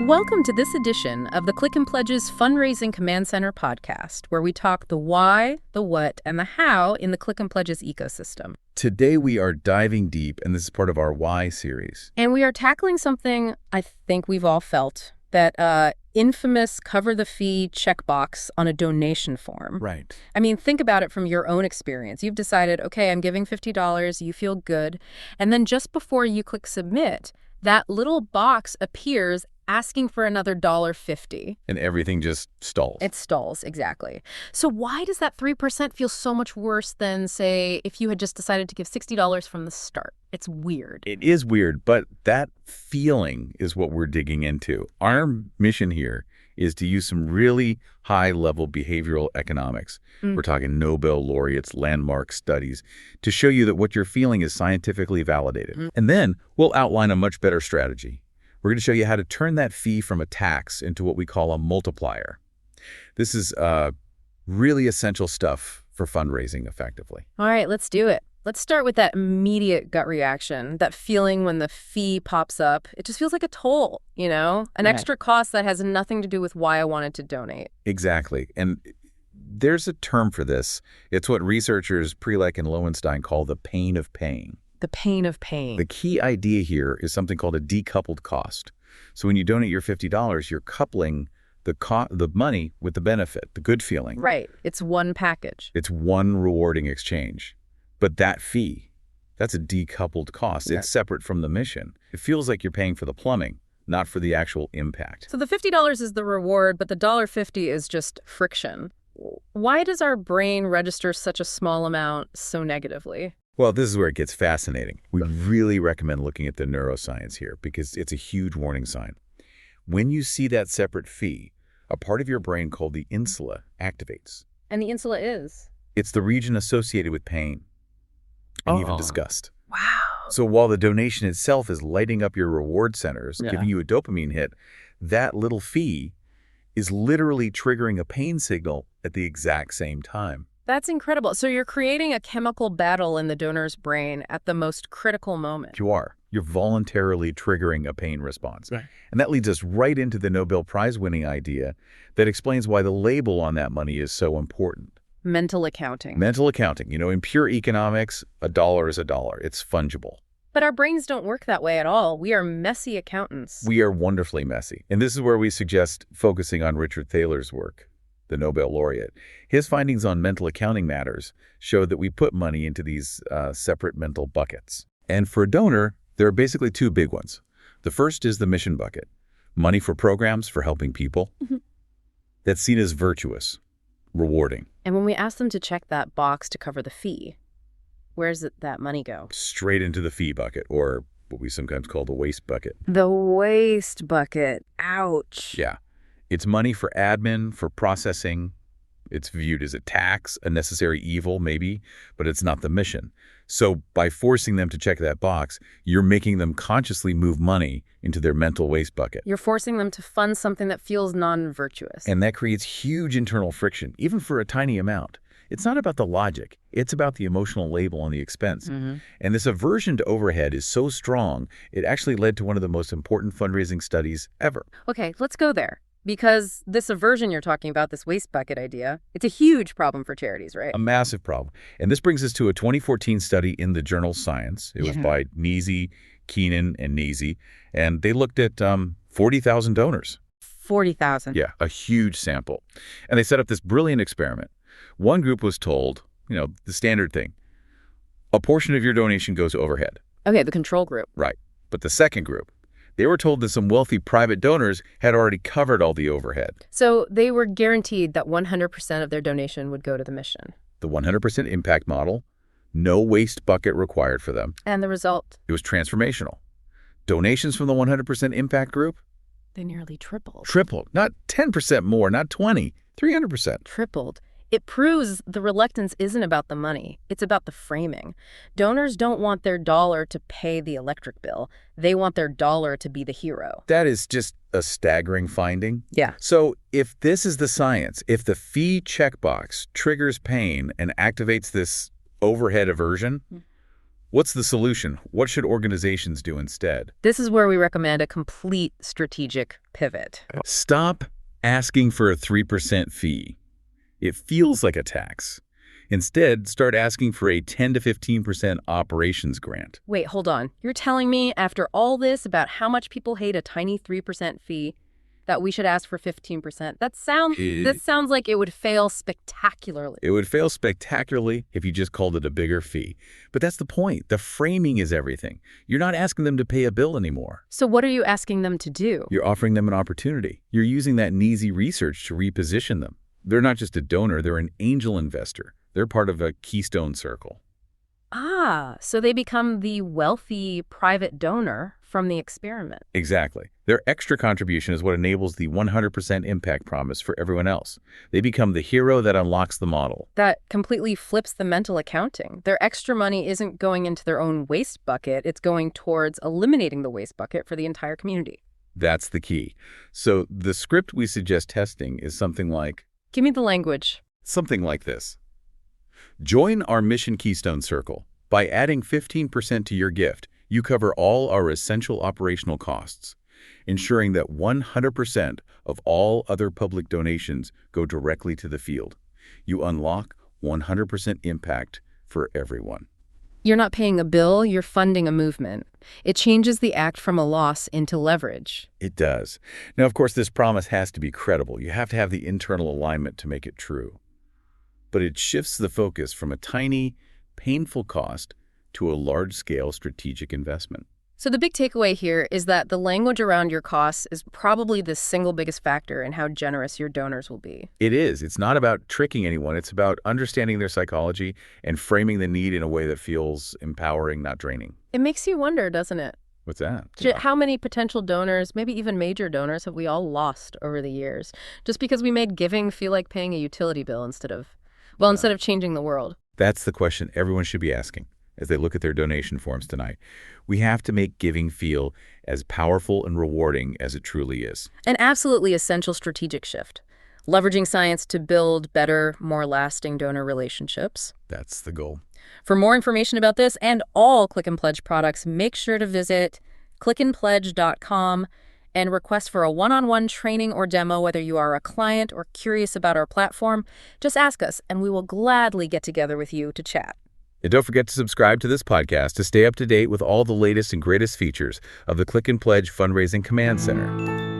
Welcome to this edition of the Click and Pledge's Fundraising Command Center podcast, where we talk the why, the what, and the how in the Click and Pledge's ecosystem. Today we are diving deep, and this is part of our Why series. And we are tackling something I think we've all felt, that infamous cover the fee checkbox on a donation form. Right. I mean, think about it from your own experience. You've decided, okay, I'm giving $50, you feel good, and then just before you click submit, that little box appears asking for another $1.50. And everything just stalls. It stalls, exactly. So why does that 3% feel so much worse than, say, if you had just decided to give $60 from the start? It's weird. It is weird, but that feeling is what we're digging into. Our mission here is to use some really high-level behavioral economics. We're talking Nobel laureates, landmark studies, to show you that what you're feeling is scientifically validated. And then we'll outline a much better strategy. We're going to show you how to turn that fee from a tax into what we call a multiplier. This is really essential stuff for fundraising effectively. All right, let's do it. Let's start with that immediate gut reaction, that feeling when the fee pops up. It just feels like a toll, you know, an extra cost that has nothing to do with why I wanted to donate. Exactly. And there's a term for this. It's what researchers Prelek and Lowenstein call the pain of paying. The pain of paying. The key idea here is something called a decoupled cost. So when you donate your $50, you're coupling the money with the benefit, the good feeling. Right. It's one package. It's one rewarding exchange. But that fee, that's a decoupled cost. It's separate from the mission. It feels like you're paying for the plumbing, not for the actual impact. So the $50 is the reward, but the $1.50 is just friction. Why does our brain register such a small amount so negatively? Well, this is where it gets fascinating. We really recommend looking at the neuroscience here because it's a huge warning sign. When you see that separate fee, a part of your brain called the insula activates. And the insula is? It's the region associated with pain and even disgust. Wow. So while the donation itself is lighting up your reward centers, giving you a dopamine hit, that little fee is literally triggering a pain signal at the exact same time. That's incredible. So you're creating a chemical battle in the donor's brain at the most critical moment. You are. You're voluntarily triggering a pain response. Right. And that leads us right into the Nobel Prize-winning idea that explains why the label on that money is so important. Mental accounting. Mental accounting. You know, in pure economics, a dollar is a dollar. It's fungible. But our brains don't work that way at all. We are messy accountants. We are wonderfully messy. And this is where we suggest focusing on Richard Thaler's work, the Nobel laureate. His findings on mental accounting matters showed that we put money into these separate mental buckets. And for a donor, there are basically two big ones. The first is the mission bucket, money for programs for helping people. That's seen as virtuous, rewarding. And when we ask them to check that box to cover the fee, where does that money go? Straight into the fee bucket, or what we sometimes call the waste bucket. The waste bucket. Ouch. Yeah. It's money for admin, for processing. It's viewed as a tax, a necessary evil, maybe, but it's not the mission. So by forcing them to check that box, you're making them consciously move money into their mental waste bucket. You're forcing them to fund something that feels non-virtuous. And that creates huge internal friction, even for a tiny amount. It's not about the logic. It's about the emotional label on the expense. And this aversion to overhead is so strong, it actually led to one of the most important fundraising studies ever. Okay, let's go there. Because this aversion you're talking about, this waste bucket idea, it's a huge problem for charities, right? A massive problem. And this brings us to a 2014 study in the journal Science. It was by Neasy, Keenan, and Neasy. And they looked at 40,000 donors. 40,000. Yeah, a huge sample. And they set up this brilliant experiment. One group was told, you know, the standard thing, a portion of your donation goes to overhead. Okay, the control group. Right. But the second group, they were told that some wealthy private donors had already covered all the overhead. So they were guaranteed that 100% of their donation would go to the mission. The 100% impact model, no waste bucket required for them. And the result? It was transformational. Donations from the 100% impact group? They nearly tripled. Tripled. Not 10% more, not 20, 300%. Tripled. It proves the reluctance isn't about the money. It's about the framing. Donors don't want their dollar to pay the electric bill. They want their dollar to be the hero. That is just a staggering finding. Yeah. So if this is the science, if the fee checkbox triggers pain and activates this overhead aversion, What's the solution? What should organizations do instead? This is where we recommend a complete strategic pivot. Stop asking for a 3% fee. It feels like a tax. Instead, start asking for a 10 to 15% operations grant. Wait, hold on. You're telling me after all this about how much people hate a tiny 3% fee that we should ask for 15%? That sounds like it would fail spectacularly. It would fail spectacularly if you just called it a bigger fee. But that's the point. The framing is everything. You're not asking them to pay a bill anymore. So what are you asking them to do? You're offering them an opportunity. You're using that NEASY research to reposition them. They're not just a donor, they're an angel investor. They're part of a keystone circle. Ah, so they become the wealthy private donor from the experiment. Exactly. Their extra contribution is what enables the 100% impact promise for everyone else. They become the hero that unlocks the model. That completely flips the mental accounting. Their extra money isn't going into their own waste bucket. It's going towards eliminating the waste bucket for the entire community. That's the key. So the script we suggest testing is something like... Give me the language. Something like this. Join our Mission Keystone Circle. By adding 15% to your gift, you cover all our essential operational costs, ensuring that 100% of all other public donations go directly to the field. You unlock 100% impact for everyone. You're not paying a bill, you're funding a movement. It changes the act from a loss into leverage. It does. Now, of course, this promise has to be credible. You have to have the internal alignment to make it true. But it shifts the focus from a tiny, painful cost to a large-scale strategic investment. So the big takeaway here is that the language around your costs is probably the single biggest factor in how generous your donors will be. It is. It's not about tricking anyone. It's about understanding their psychology and framing the need in a way that feels empowering, not draining. It makes you wonder, doesn't it? What's that? How many potential donors, maybe even major donors, have we all lost over the years just because we made giving feel like paying a utility bill instead of changing the world? That's the question everyone should be asking as they look at their donation forms tonight. We have to make giving feel as powerful and rewarding as it truly is. An absolutely essential strategic shift. Leveraging science to build better, more lasting donor relationships. That's the goal. For more information about this and all Click and Pledge products, make sure to visit clickandpledge.com and request for a one-on-one training or demo, whether you are a client or curious about our platform. Just ask us, and we will gladly get together with you to chat. And don't forget to subscribe to this podcast to stay up to date with all the latest and greatest features of the Click and Pledge Fundraising Command Center.